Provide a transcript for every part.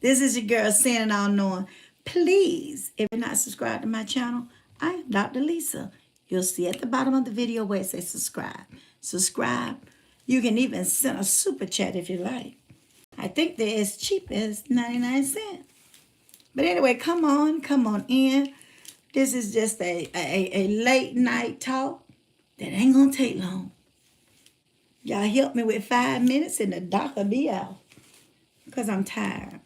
This is your girl saying it all knowing. Please, if you're not subscribed to my channel, I am Dr. Lisa. You'll see at the bottom of the video where it says subscribe. Subscribe. You can even send a super chat if you like. I think they're as cheap as 99 cents. But anyway, come on in. This is just a late night talk that ain't gonna take long. Y'all help me with 5 minutes and the doc will be out. Because I'm tired.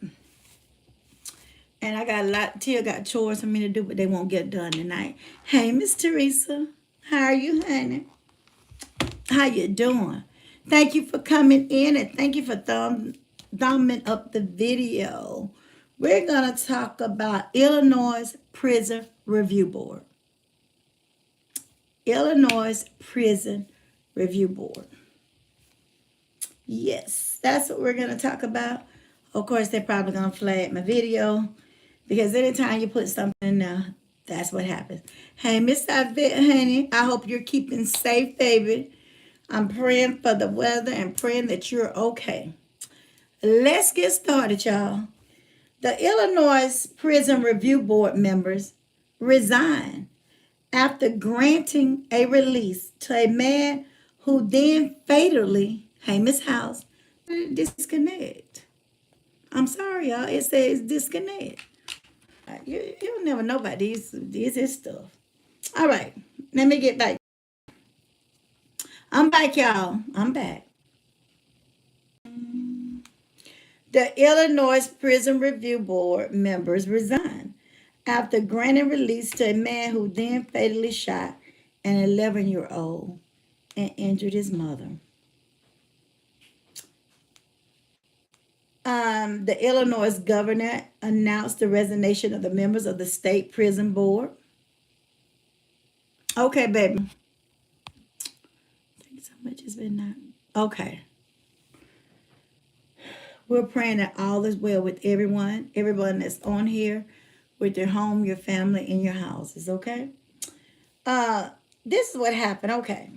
And I got a lot, Tia got chores for me to do, but they won't get done tonight. Hey, Miss Teresa. How are you, honey? How you doing? Thank you for coming in and thank you for thumbing up the video. We're going to talk about Illinois Prison Review Board. Illinois Prison Review Board. Yes, that's what we're going to talk about. Of course, they're probably going to flag my video because anytime you put something in there, that's what happens. Hey, Miss Yvette, honey, I hope you're keeping safe, baby. I'm praying for the weather and praying that you're okay. Let's get started, y'all. The Illinois Prison Review Board members resigned after granting a release to a man who then fatally, hey, Miss House, disconnect. I'm sorry, y'all. It says disconnect. You'll never know about these is stuff. All right. Let me get back. I'm back, y'all. I'm back. The Illinois Prison Review Board members resigned after granting release to a man who then fatally shot an 11-year-old and injured his mother. The Illinois governor announced the resignation of the members of the state prison board. Okay, baby. Thanks so much. It's been that. Okay. We're praying that all is well with everyone that's on here, with your home, your family, and your houses, okay? This is what happened, okay.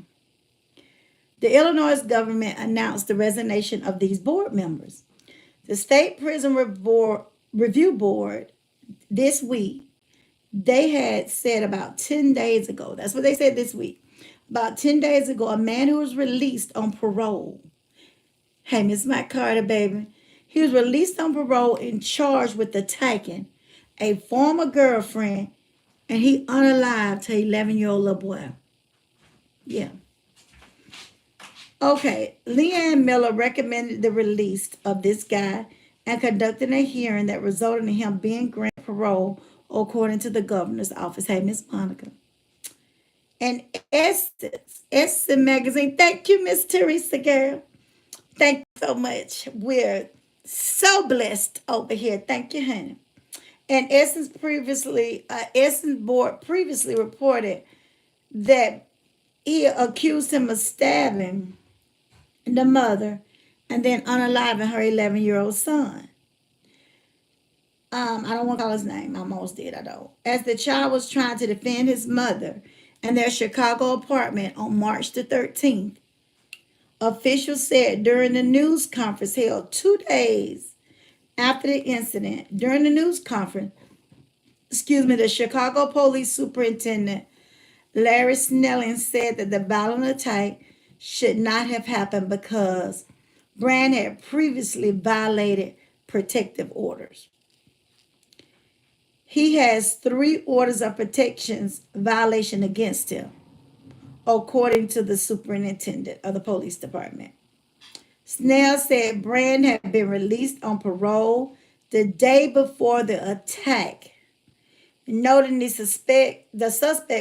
The Illinois government announced the resignation of these board members. The State Prison Review Board this week, they had said about 10 days ago, that's what they said this week, about 10 days ago, a man who was released on parole. Hey, Miss Mike Carter, baby. He was released on parole and charged with attacking a former girlfriend, and he unalived her 11-year-old little boy. Yeah. Okay, Leanne Miller recommended the release of this guy and conducted a hearing that resulted in him being granted parole, according to the governor's office. Hey, Miss Monica. And Essence Magazine. Thank you, Miss Teresa, girl. Thank you so much. We're so blessed over here. Thank you, honey. And Essence Board previously reported that he accused him of stabbing the mother and then unaliving her 11-year-old son. I don't want to call his name. I almost did. I don't. As the child was trying to defend his mother in their Chicago apartment on March the 13th, officials said during the news conference held 2 days after the incident, during the news conference, the Chicago police superintendent, Larry Snelling, said that the violent attack should not have happened because Brand had previously violated protective orders. He has 3 orders of protections violation against him, according to the superintendent of the police department. Snell said Brand had been released on parole the day before the attack, noting the suspect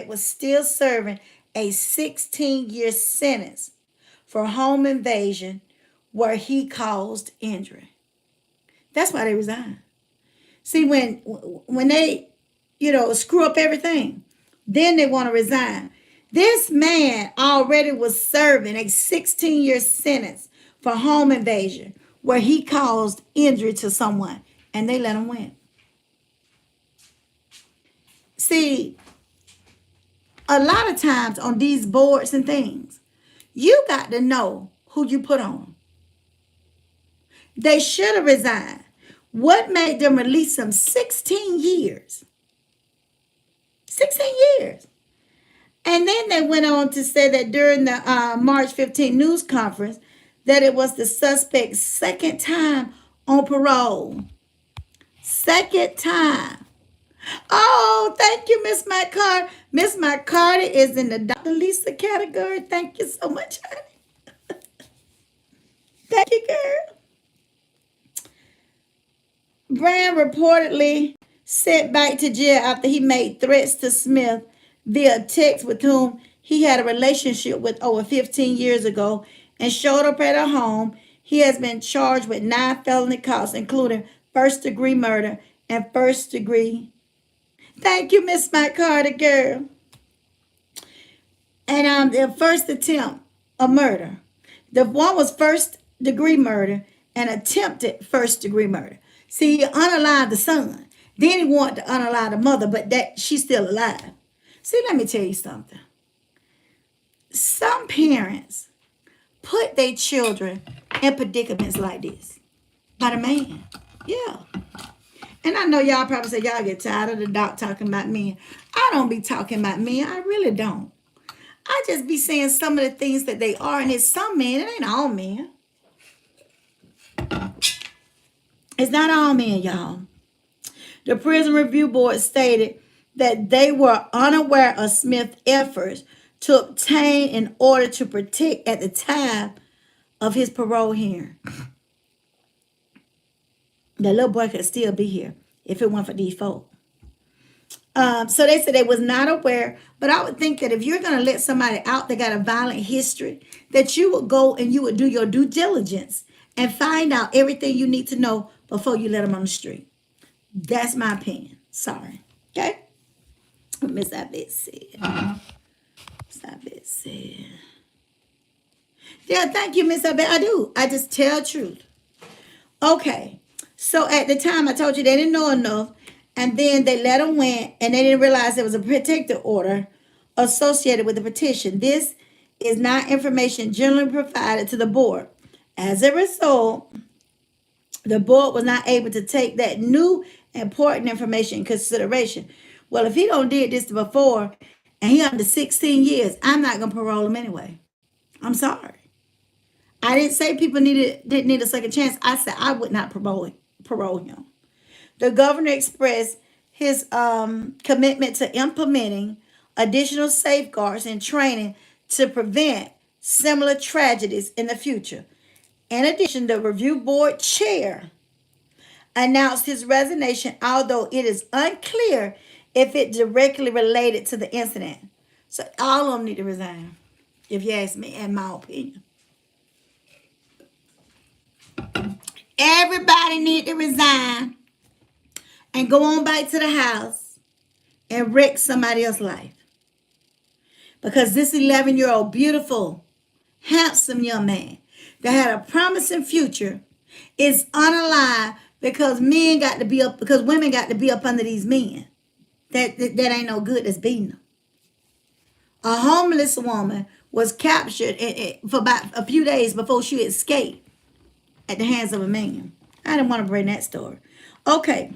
was still serving a 16-year sentence for home invasion where he caused injury. That's why they resigned. See, when they, screw up everything, then they want to resign. This man already was serving a 16-year sentence for home invasion where he caused injury to someone, and they let him win. See, a lot of times on these boards and things, you got to know who you put on. They should have resigned. What made them release him 16 years? 16 years. And then they went on to say that during the March 15th news conference, that it was the suspect's second time on parole. Second time. Oh, thank you, Miss McCarter. Miss McCarter is in the Dr. Lisa category. Thank you so much, honey. Thank you, girl. Brand reportedly sent back to jail after he made threats to Smith via text, with whom he had a relationship with over 15 years ago, and showed up at her home. He has been charged with 9 felony counts, including first-degree murder and first-degree. Thank you, Miss McCarter, girl. And the first attempt of murder. The one was first-degree murder and attempted first-degree murder. See, he unalived the son. Then he wanted to unalive the mother, but that she's still alive. See, let me tell you something. Some parents put their children in predicaments like this by the man. Yeah. And I know y'all probably say y'all get tired of the doc talking about men. I don't be talking about men. I really don't. I just be saying some of the things that they are, and it's some men. It ain't all men. It's not all men, y'all. The Prison Review Board stated that they were unaware of Smith's efforts to obtain in order to protect at the time of his parole hearing. The little boy could still be here if it weren't for these folks. So they said they was not aware, but I would think that if you're going to let somebody out that got a violent history, that you would go and you would do your due diligence and find out everything you need to know before you let them on the street. That's my opinion. Sorry. Okay? Miss Abed said. Miss Abed said. Yeah, thank you, Miss Abed. I do. I just tell the truth. Okay. So at the time, I told you they didn't know enough. And then they let them win, and they didn't realize there was a protective order associated with the petition. This is not information generally provided to the board. As a result, the board was not able to take that new important information in consideration. Well, if he don't did this before, and he under 16 years, I'm not going to parole him anyway. I'm sorry. I didn't say people didn't need a second chance. I said I would not parole him. The governor expressed his commitment to implementing additional safeguards and training to prevent similar tragedies in the future. In addition, the review board chair announced his resignation, although it is unclear if it directly related to the incident. So all of them need to resign, if you ask me, in my opinion. Everybody need to resign and go on back to the house and wreck somebody else's life. Because this 11-year-old, beautiful, handsome young man that had a promising future is unalive because women got to be up under these men. That ain't no good that's beating them. A homeless woman was captured for about a few days before she escaped at the hands of a man. I didn't want to bring that story. Okay.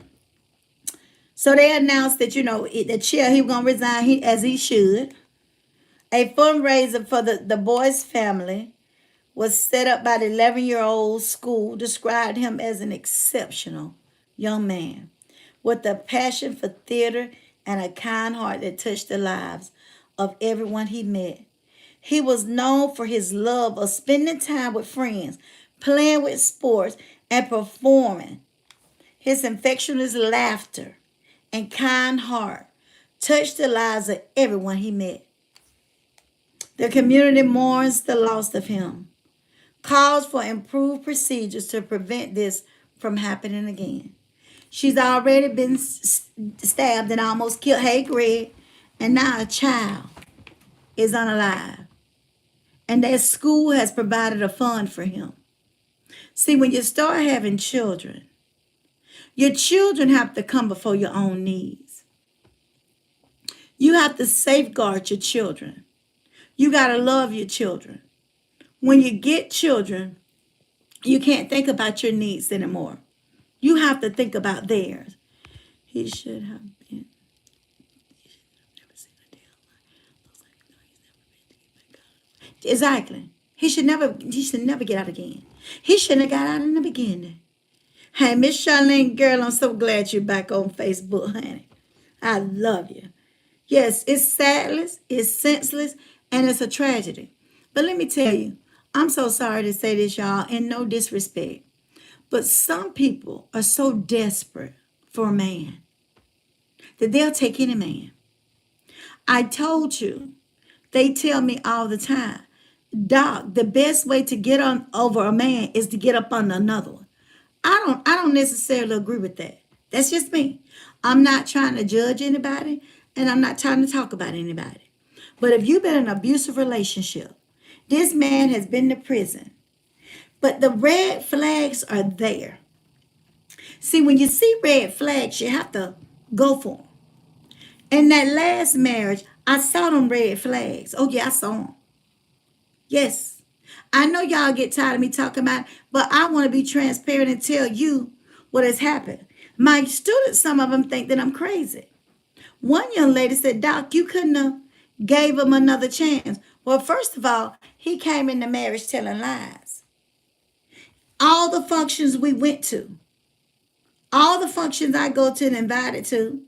So they announced that, the chair, he was going to resign as he should. A fundraiser for the boy's family was set up by the 11-year-old school, described him as an exceptional young man with a passion for theater and a kind heart that touched the lives of everyone he met. He was known for his love of spending time with friends, playing with sports, and performing. His infectious laughter and kind heart touched the lives of everyone he met. The community mourns the loss of him, calls for improved procedures to prevent this from happening again. She's already been stabbed and almost killed. Hey, Greg. And now a child is unalive. And that school has provided a fund for him. See, when you start having children, your children have to come before your own needs. You have to safeguard your children. You got to love your children. When you get children, you can't think about your needs anymore. You have to think about theirs. He should have been. Exactly. He should never get out again. He shouldn't have got out in the beginning. Hey, Miss Charlene, girl, I'm so glad you're back on Facebook, honey. I love you. Yes, it's sadless, it's senseless, and it's a tragedy. But let me tell you, I'm so sorry to say this, y'all, and no disrespect. But some people are so desperate for a man that they'll take any man. I told you, they tell me all the time, Doc, the best way to get on over a man is to get up on another one. I don't necessarily agree with that. That's just me. I'm not trying to judge anybody and I'm not trying to talk about anybody. But if you've been in an abusive relationship, this man has been to prison. But the red flags are there. See, when you see red flags, you have to go for them. In that last marriage, I saw them red flags. Oh, yeah, I saw them. Yes. I know y'all get tired of me talking about it, but I want to be transparent and tell you what has happened. My students, some of them think that I'm crazy. One young lady said, Doc, you couldn't have gave him another chance. Well, first of all, he came into marriage telling lies. All the functions we went to, all the functions I go to and invited to,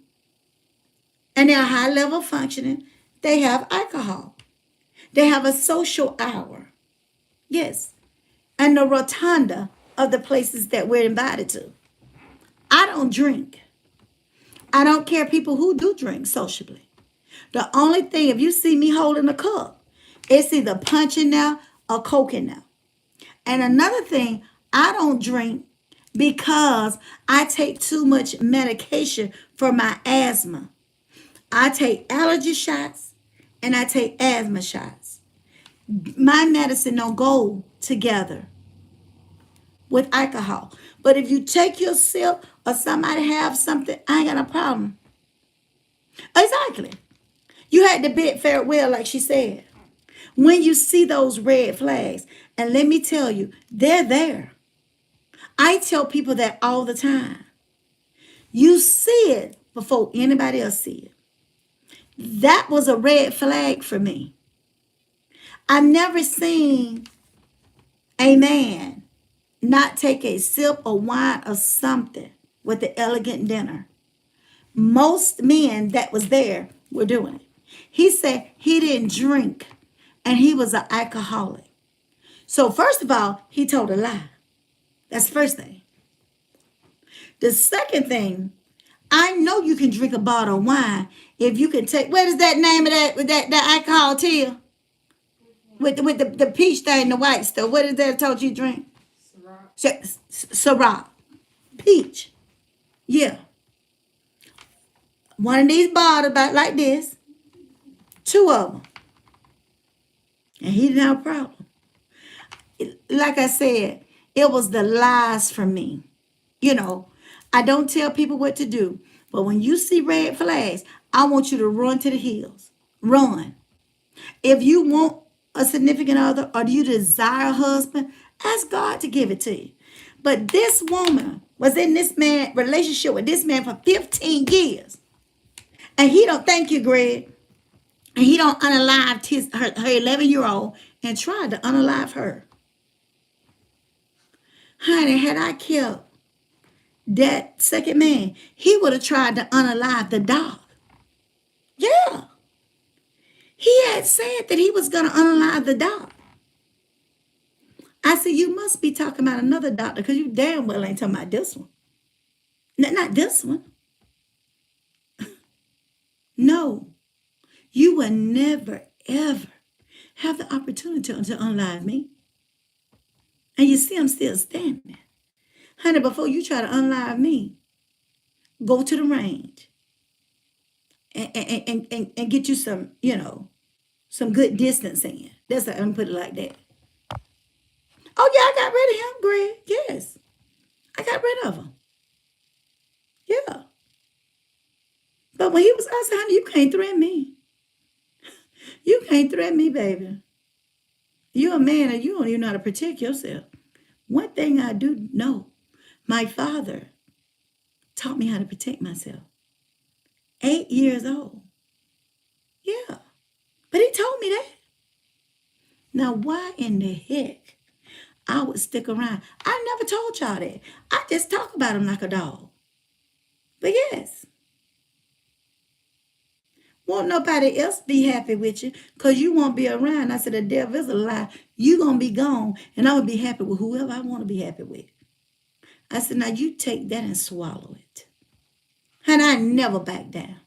and they're high level functioning, they have alcohol. They have a social hour. Yes. And the rotunda of the places that we're invited to. I don't drink. I don't care people who do drink socially. The only thing, if you see me holding a cup, it's either punch in there or Coke in there. And another thing, I don't drink because I take too much medication for my asthma. I take allergy shots and I take asthma shots. My medicine don't go together with alcohol. But if you take your sip or somebody have something, I ain't got a problem. Exactly. You had to bid farewell, like she said. When you see those red flags, and let me tell you, they're there. I tell people that all the time. You see it before anybody else see it. That was a red flag for me. I've never seen a man not take a sip of wine or something with the elegant dinner. Most men that was there were doing it. He said he didn't drink and he was an alcoholic. So first of all, he told a lie. That's the first thing. The second thing, I know you can drink a bottle of wine if you can take, what is that name of that alcohol, Tia? With the peach thing, the white stuff. What is that I told you to drink? Syrah. Peach. Yeah. One of these bottles about like this. Two of them. And he didn't have a problem. Like I said, it was the lies for me. You know, I don't tell people what to do. But when you see red flags, I want you to run to the hills. Run. If you want a significant other or do you desire a husband, ask God to give it to you. But this woman was in this man relationship with this man for 15 years. And he don't, thank you, Greg. And he don't unalive her 11-year-old and tried to unalive her. Honey, had I killed that second man, he would have tried to unalive the dog. Yeah. He had said that he was going to unalive the dog. I said, you must be talking about another doctor because you damn well ain't talking about this one. Not this one. No. You will never, ever have the opportunity to unalive me. And you see I'm still standing. Honey, before you try to unalive me, go to the range and get you some, some good distance in. That's how I'm going to put it like that. Oh, yeah, I got rid of him, Greg. Yes. I got rid of him. Yeah. But when he was, I said, honey, you can't threaten me. You can't threaten me, baby. You're a man and you don't even know how to protect yourself. One thing I do know, my father taught me how to protect myself. 8 years old. Yeah. But he told me that. Now, why in the heck I would stick around? I never told y'all that. I just talk about him like a dog. But yes, won't nobody else be happy with you because you won't be around. I said, the devil is a lie. You going to be gone, and I'm going to be happy with whoever I want to be happy with. I said, now you take that and swallow it. And I never backed down.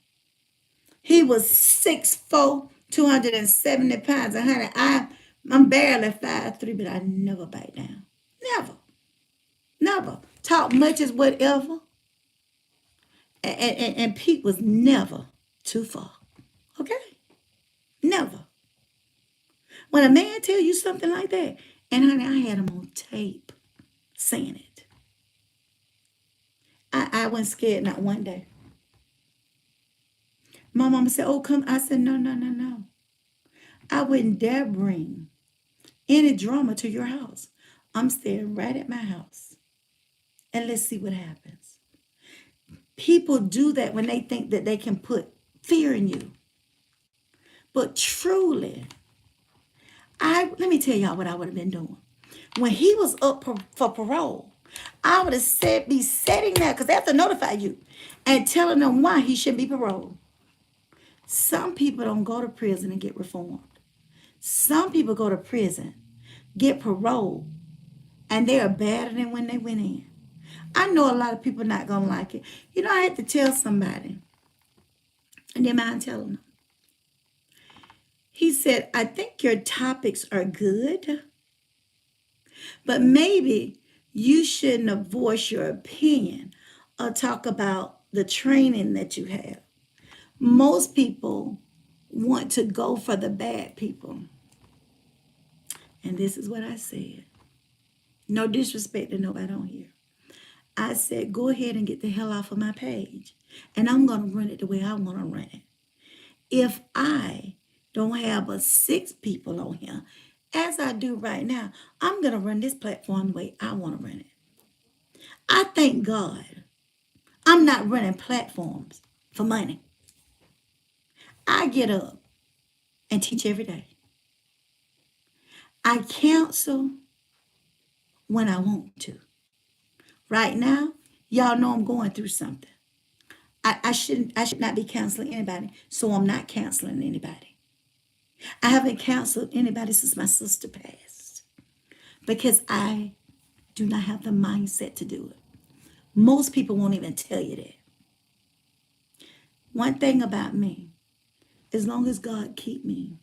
He was 6'4", 270 pounds. And honey, I'm barely 5'3", but I never backed down. Never. Never. Talk much as whatever. And Pete was never too far. Okay? Never. When a man tell you something like that, and honey, I had him on tape saying it. I wasn't scared not one day. My mama said, oh, come. I said, no. I wouldn't dare bring any drama to your house. I'm staying right at my house. And let's see what happens. People do that when they think that they can put fear in you. But truly, let me tell y'all what I would have been doing. When he was up for parole, I would have be sitting there, because they have to notify you, and telling them why he should be paroled. Some people don't go to prison and get reformed. Some people go to prison, get paroled, and they are better than when they went in. I know a lot of people not going to like it. You know, I had to tell somebody, and they mind telling them. He said, I think your topics are good, but maybe you shouldn't have voiced your opinion or talk about the training that you have. Most people want to go for the bad people. And this is what I said. No disrespect to nobody on here. I said, go ahead and get the hell off of my page. And I'm going to run it the way I want to run it. If I don't have but 6 people on here, as I do right now, I'm going to run this platform the way I want to run it. I thank God I'm not running platforms for money. I get up and teach every day. I counsel when I want to. Right now, y'all know I'm going through something. I should not be counseling anybody, so I'm not counseling anybody. I haven't counseled anybody since my sister passed because I do not have the mindset to do it. Most people won't even tell you that. One thing about me, as long as God keep me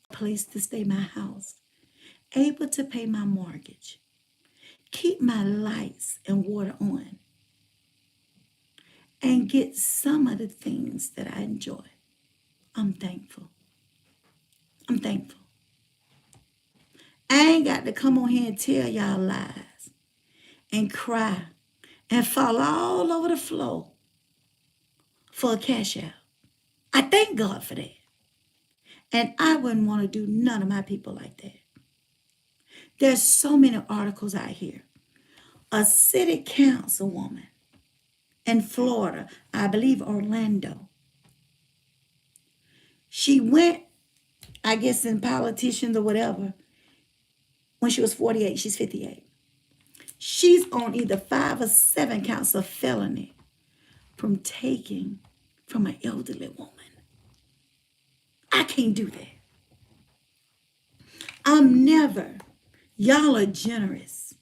a place to stay, my house, able to pay my mortgage, keep my lights and water on, and get some of the things that I enjoy, I'm thankful. I'm thankful. I ain't got to come on here and tell y'all lies and cry and fall all over the floor for a cash out. I thank God for that. And I wouldn't want to do none of my people like that. There's so many articles out here. A city councilwoman in Florida, I believe Orlando. She went, I guess, in politicians or whatever, when she was 48. She's 58. She's on either 5 or 7 counts of felony from taking from an elderly woman. I can't do that. I'm never. Y'all are generous.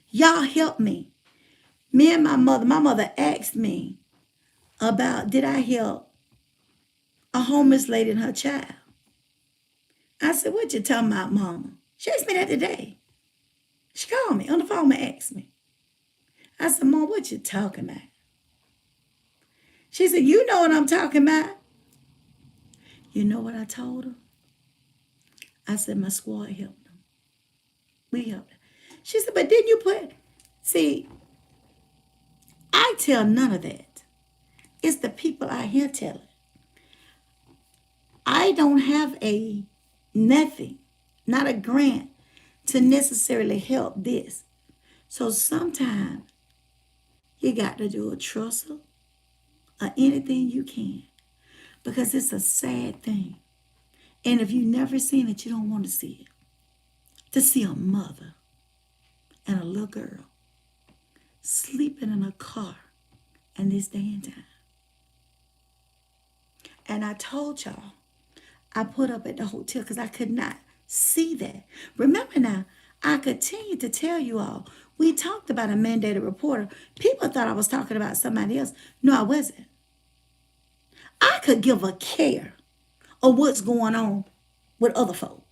Y'all help me. Me and my mother asked me about, did I help a homeless lady and her child? I said, what you talking about, Mama? She asked me that today. She called me on the phone and asked me. I said, Mom, what you talking about? She said, you know what I'm talking about. You know what I told her? I said, my squad helped them. We helped her. She said, but didn't you put... See, I tell none of that. It's the people out here telling. I don't have nothing, not a grant to necessarily help this. So sometimes You got to do a trussle or anything you can, because it's a sad thing. And if you've never seen it, you don't want to see it. To see a mother and a little girl sleeping in a car in this day and time. And I told y'all, I put up at the hotel because I could not see that. Remember now, I continue to tell you all, we talked about a mandated reporter. People thought I was talking about somebody else. No, I wasn't. I could give a care of what's going on with other folk.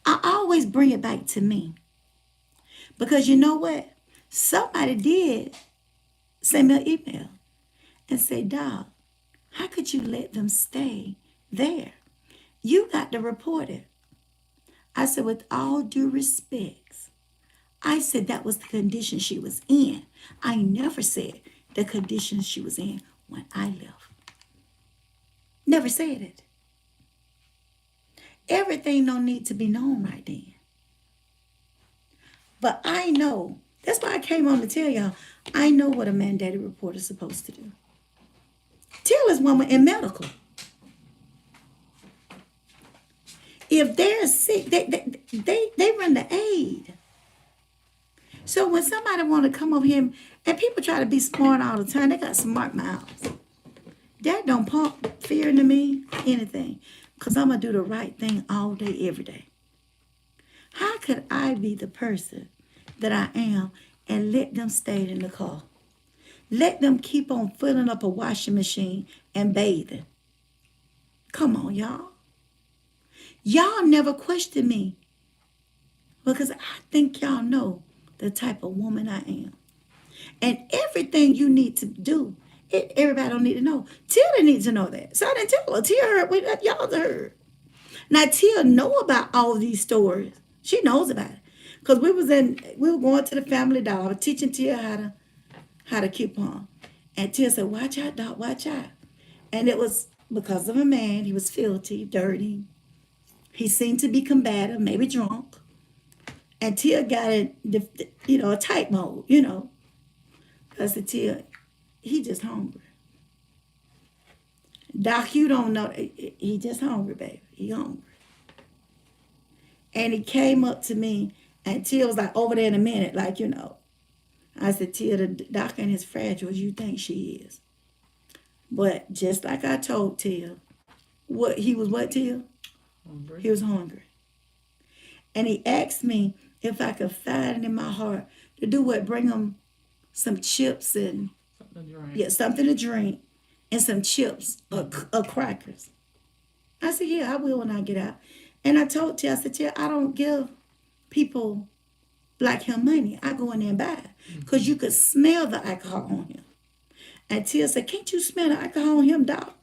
I always bring it back to me. Because you know what? Somebody did send me an email and say, Dog, how could you let them stay there? You got to report it. I said, with all due respects, I said that was the condition she was in. I never said the condition she was in when I left. Never said it. Everything don't need to be known right then. But I know, that's why I came on to tell y'all, I know what a mandated reporter is supposed to do. Tell us when we're in medical. If they're sick, they run the aid. So when somebody want to come over here, and people try to be smart all the time, they got smart mouths. That don't pump fear into me, anything. Because I'm going to do the right thing all day, every day. How could I be the person that I am and let them stay in the car? Let them keep on filling up a washing machine and bathing. Come on, y'all. Y'all never questioned me because I think y'all know the type of woman I am. And everything you need to do, everybody don't need to know. Tilla needs to know that. So I didn't tell her. Tia heard, y'all heard. Now Tia know about all these stories. She knows about it. Because we were going to the Family Dollar. I was teaching Tia how to coupon. And Tia said, watch out, Doc, watch out. And it was because of a man. He was filthy, dirty. He seemed to be combative, maybe drunk. And Tia got in, a tight mode, Because the Tia, he just hungry. Doc, you don't know. He just hungry, baby. He hungry. And he came up to me, and Tia was like, over there in a minute, I said, Tia, the doc ain't as fragile as you think she is. But just like I told Tia, what Tia? Hungry. He was hungry. And he asked me if I could find it in my heart to do what? Bring him some chips and something to drink. Yeah, something to drink and some chips or crackers. I said, yeah, I will when I get out. And I told Tia, I said, Tia, I don't give people like him money. I go in there and buy it. Because you could smell the alcohol on him. And Tia said, can't you smell the alcohol on him, Doc?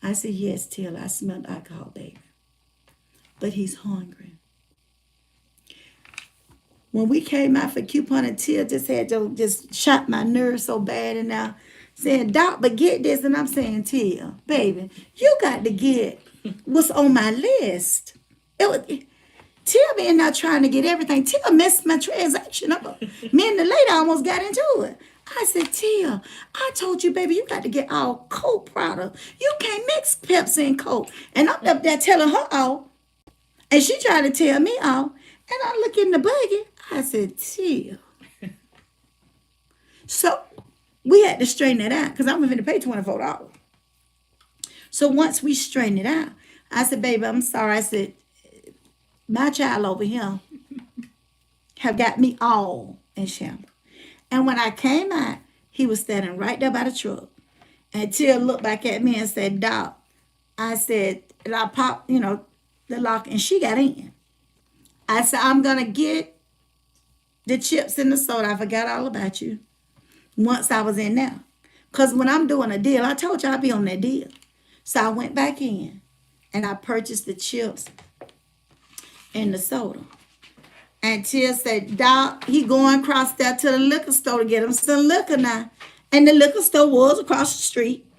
I said, yes, Tia, I smell the alcohol, baby. But he's hungry. When we came out for coupon, and Tia just shot my nerves so bad, and now saying, Doc, but get this. And I'm saying, Tia, baby, you got to get what's on my list. Tia being now trying to get everything. Tia messed my transaction up. Me and the lady almost got into it. I said, Tia, I told you, baby, you got to get all Coke product. You can't mix Pepsi and Coke. And I'm up there telling her off. And she tried to tell me off. And I look in the buggy. I said, Tia. So we had to straighten it out because I'm going to pay $24. So once we straightened it out, I said, baby, I'm sorry. I said, my child over here have got me all in shambles. And when I came out, he was standing right there by the truck. And Tia looked back at me and said, Doc, I said, and I popped, the lock, and she got in. I said, I'm going to get the chips and the soda. I forgot all about you once I was in there. Because when I'm doing a deal, I told you I'd be on that deal. So I went back in, and I purchased the chips and the soda. And Tia said, Doc, he going across there to the liquor store to get him some liquor now. And the liquor store was across the street.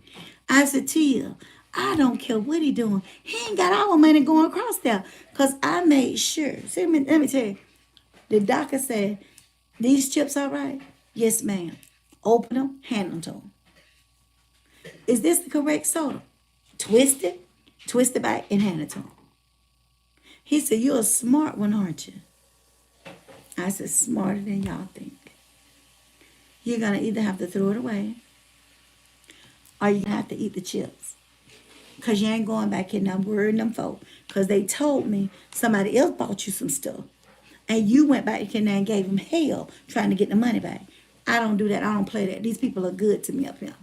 I said, Tia, I don't care what he doing. He ain't got our money going across there. Because I made sure. See, let me tell you. The doctor said, these chips all right? Yes, ma'am. Open them, hand them to them. Is this the correct soda? Twist it back, and hand it to him. He said, you're a smart one, aren't you? I said, smarter than y'all think. You're going to either have to throw it away or you're going to have to eat the chips. Because you ain't going back in there worrying them folk. Because they told me somebody else bought you some stuff. And you went back in there and gave them hell trying to get the money back. I don't do that. I don't play that. These people are good to me up here.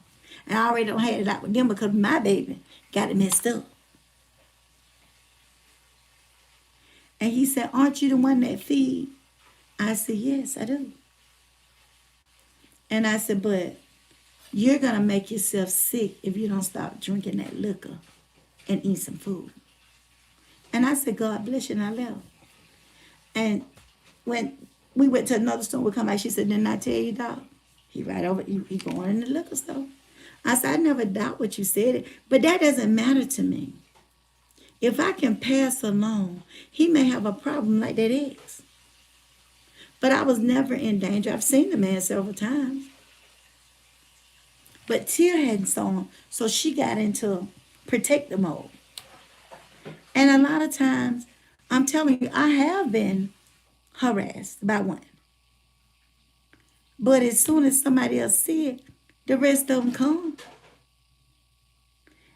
And I already don't have it out with them because my baby got it messed up. And he said, aren't you the one that feed? I said, yes, I do. And I said, but you're going to make yourself sick if you don't stop drinking that liquor and eat some food. And I said, God bless you, and I left. And when we went to another store, we come back, she said, didn't I tell you, Doc? He right over, he going in the liquor store. I said, I never doubt what you said, but that doesn't matter to me. If I can pass along, he may have a problem like that ex. But I was never in danger. I've seen the man several times. But Tia hadn't saw him, so she got into protective mode. And a lot of times, I'm telling you, I have been harassed by one. But as soon as somebody else see it, the rest of them come.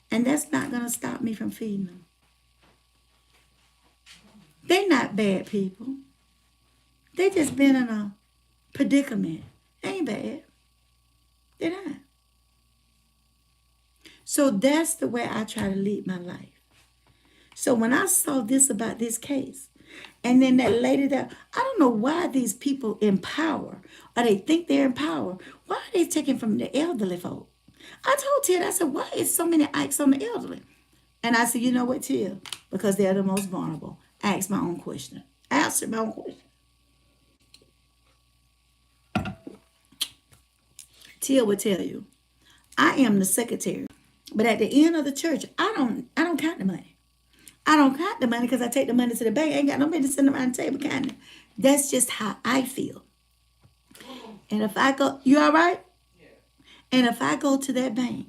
And that's not going to stop me from feeding them. They're not bad people. They just been in a predicament. They ain't bad. They're not. So that's the way I try to lead my life. So when I saw this about this case, and then that lady that, I don't know why these people in power, or they think they're in power. Why are they taking from the elderly folk? I told Tia, I said, why is so many Ikes on the elderly? And I said, you know what, Tia? Because they're the most vulnerable. I asked my own question. I answered my own question. Tia will tell you, I am the secretary, but at the end of the church, I don't count the money. I don't count the money because I take the money to the bank. I ain't got no business sitting around the table counting. That's just how I feel. And if I go, you all right? Yeah. And if I go to that bank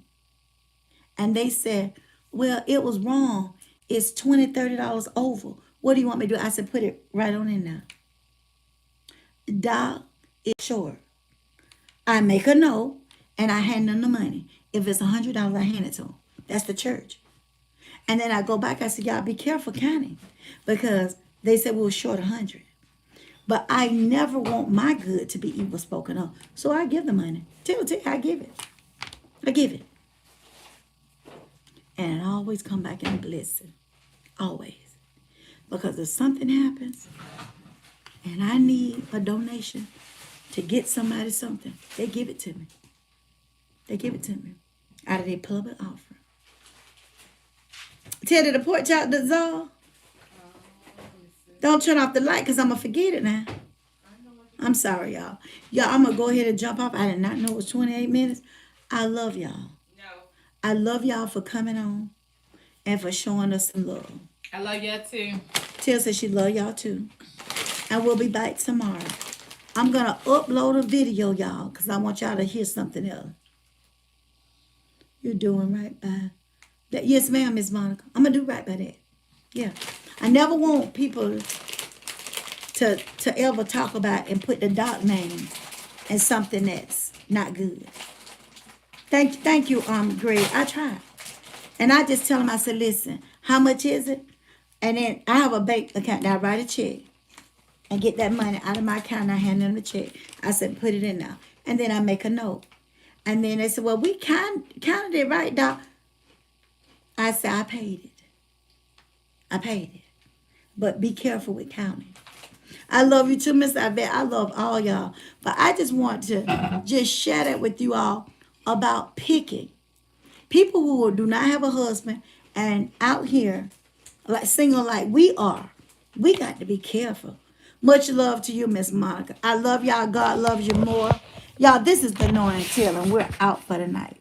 and they said, well, it was wrong. It's $20, $30 over. What do you want me to do? I said, put it right on in there. Doc is short. I make a note and I hand them the money. If it's $100, I hand it to them. That's the church. And then I go back. I said, y'all be careful counting because they said we were short 100. But I never want my good to be evil spoken of. So I give the money. Tell, I give it. I give it. And it always come back in a blessing. Always. Because if something happens and I need a donation to get somebody something, they give it to me. They give it to me out of their public offering. Tell the pork chop dissolve. Don't turn off the light because I'm going to forget it now. I'm sorry, y'all. Y'all, I'm going to go ahead and jump off. I did not know it was 28 minutes. I love y'all. No. I love y'all for coming on and for showing us some love. I love y'all too. Tia says she love y'all too. And we'll be back tomorrow. I'm going to upload a video, y'all, because I want y'all to hear something else. You're doing right by that. Yes, ma'am, Miss Monica. I'm going to do right by that. Yeah. I never want people to ever talk about and put the doc name in something that's not good. Thank you, Greg. I tried. And I just tell them, I said, listen, how much is it? And then I have a bank account. Now I write a check and get that money out of my account and I hand them the check. I said, put it in now. And then I make a note. And then they said, well, we counted it right, Doc. I said, I paid it. I paid it. But be careful with counting. I love you too, Miss Yvette. I love all y'all. But I just want to just share that with you all about picking. People who do not have a husband and out here, like single like we are, we got to be careful. Much love to you, Miss Monica. I love y'all. God loves you more. Y'all, this is the Anointing Till, and we're out for the night.